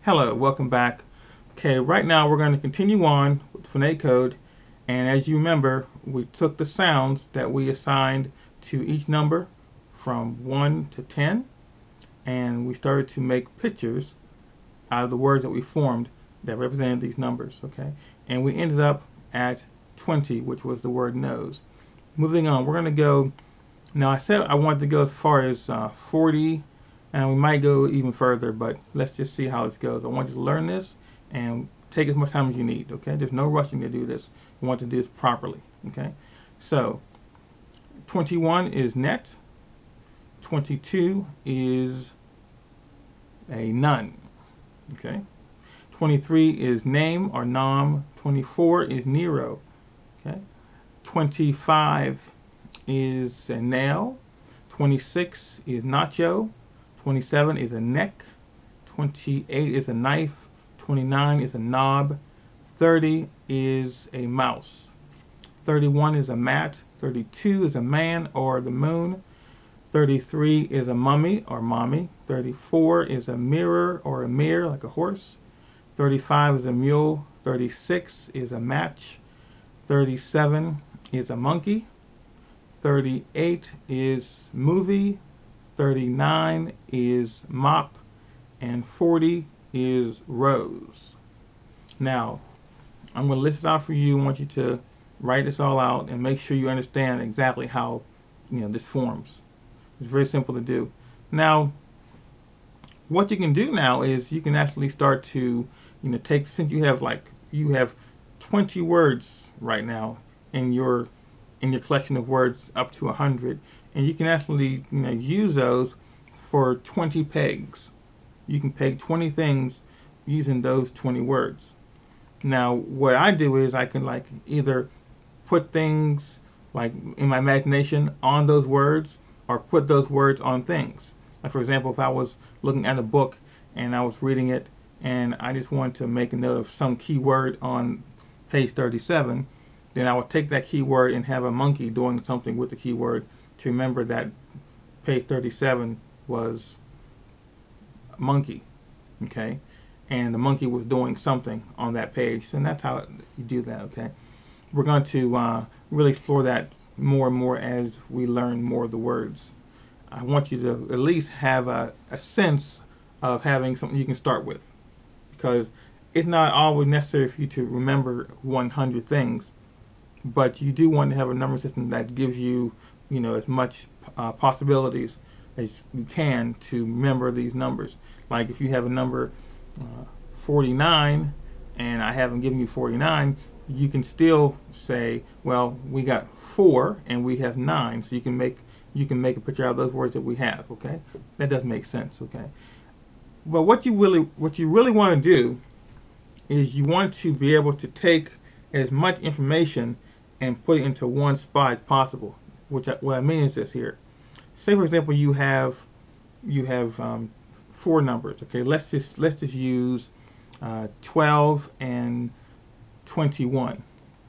Hello, welcome back. Okay, right now we're going to continue on with Phonetic Code, and as you remember, we took the sounds that we assigned to each number from 1 to 10, and we started to make pictures out of the words that we formed that represented these numbers, okay? And we ended up at 20, which was the word nose. Moving on, we're going to go, now I said I wanted to go as far as 40, and we might go even further, but let's just see how this goes. I want you to learn this and take as much time as you need, okay? There's no rushing to do this. We want to do this properly, okay? So, 21 is net. 22 is a none, okay? 23 is name or nom. 24 is Nero, okay? 25 is a nail. 26 is nacho. 27 is a neck. 28 is a knife. 29 is a knob. 30 is a mouse. 31 is a mat. 32 is a man or the moon. 33 is a mummy or mommy. 34 is a mirror or a mirror like a horse. 35 is a mule. 36 is a match. 37 is a monkey. 38 is movie. 39 is mop. And 40 is rose. Now, I'm going to list this out for you. I want you to write this all out and make sure you understand exactly how this forms. It's very simple to do. Now, what you can do now is you can actually start to take, since you have 20 words right now in your collection of words up to 100, and you can actually use those for 20 pegs. You can peg 20 things using those 20 words. Now, what I do is I can either put things in my imagination on those words or put those words on things. Like, for example, if I was looking at a book and I was reading it and I just wanted to make a note of some keyword on page 37, then I would take that keyword and have a monkey doing something with the keyword to remember that page 37 was monkey, okay? And the monkey was doing something on that page, and that's how you do that, okay? We're going to really explore that more and more as we learn more of the words. I want you to at least have a sense of having something you can start with, because it's not always necessary for you to remember 100 things, but you do want to have a number system that gives you, as much possibilities as you can to remember these numbers. Like if you have a number 49 and I haven't given you 49, you can still say, well, we got 4 and we have 9, so you can make a picture out of those words that we have, okay? That does make sense, okay? But what you really want to do is you want to be able to take as much information and put it into one spot as possible. What I mean is this here. Say, for example, you have 4 numbers. Okay, let's just use 12 and 21.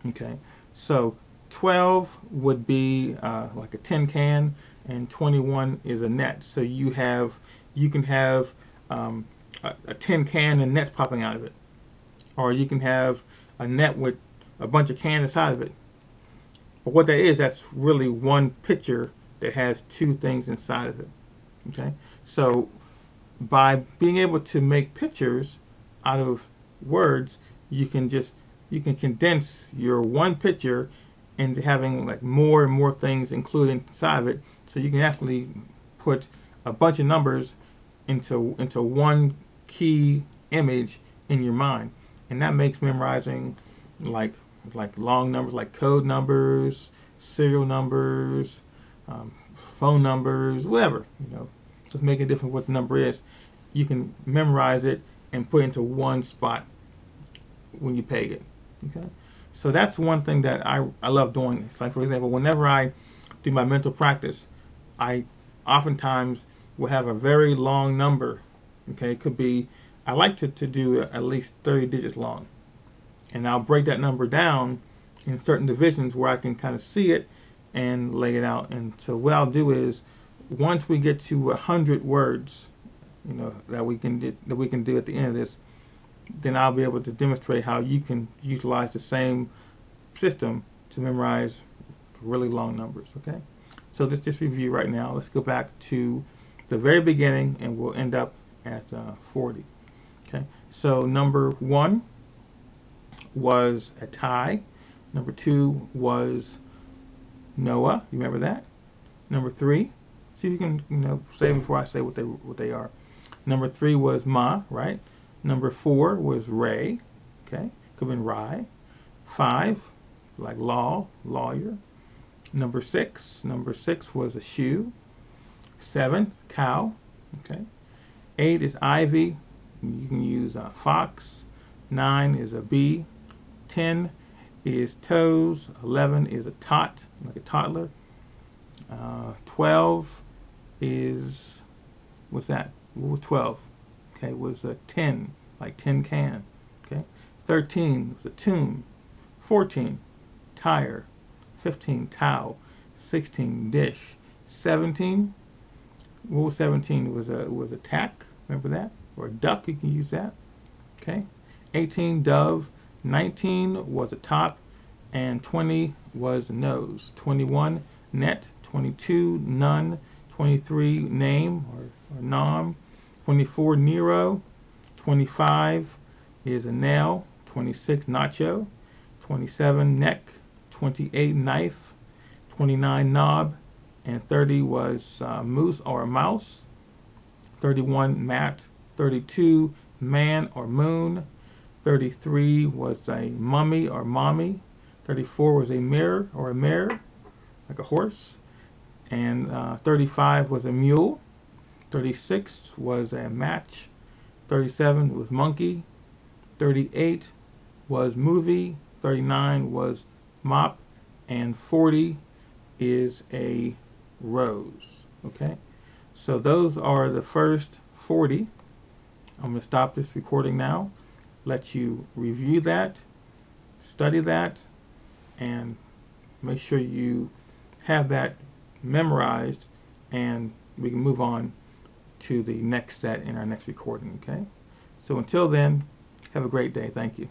Okay, so 12 would be like a tin can, and 21 is a net. So you can have a tin can and nets popping out of it, or you can have a net with a bunch of cans inside of it. But what that is, that's really one picture that has 2 things inside of it. Okay, so by being able to make pictures out of words, you can condense your one picture into having more and more things included inside of it, so you can actually put a bunch of numbers into one key image in your mind, and that makes memorizing like long numbers, like code numbers, serial numbers, phone numbers, whatever, just make it different what the number is. You can memorize it and put it into one spot when you peg it. Okay, so that's one thing that I love doing. It's like, for example, whenever I do my mental practice, I oftentimes will have a very long number. Okay, it could be, I like to do at least 30 digits long, and I'll break that number down in certain divisions where I can kind of see it and lay it out. And so what I'll do is, once we get to 100 words, that we can do at the end of this, then I'll be able to demonstrate how you can utilize the same system to memorize really long numbers. Okay, so let's just review right now. Let's go back to the very beginning, and we'll end up at 40. Okay, so number 1 was a tie. Number 2 was Noah. You remember that? Number 3. See if you can say before I say what they are. Number 3 was Ma, right? Number 4 was Ray. Okay, could have been Rye. 5, like law, lawyer. Number 6 was a shoe. 7, cow. Okay. 8 is ivy. You can use fox. 9 is a bee. 10 is toes. 11 is a tot, like a toddler. 12 is, what's that? What was 12? Okay, was a tin, like tin can. Okay. 13 was a tomb. 14, tire. 15, towel. 16, dish. 17, what was 17? It was a tack. Remember that? Or a duck, you can use that. Okay. 18, dove. 19 was a top, and 20 was a nose. 21, net. 22, none. 23, name or nom. 24, Nero. 25 is a nail. 26, nacho. 27, neck. 28, knife. 29, knob. And 30 was moose or a mouse. 31, mat. 32, man or moon. 33 was a mummy or mommy. 34 was a mirror or a mare, like a horse. And 35 was a mule. 36 was a match. 37 was monkey. 38 was movie. 39 was mop. And 40 is a rose. Okay, so those are the first 40. I'm going to stop this recording now, let you review that, study that, and make sure you have that memorized, and we can move on to the next set in our next recording. Okay, so until then, have a great day. Thank you.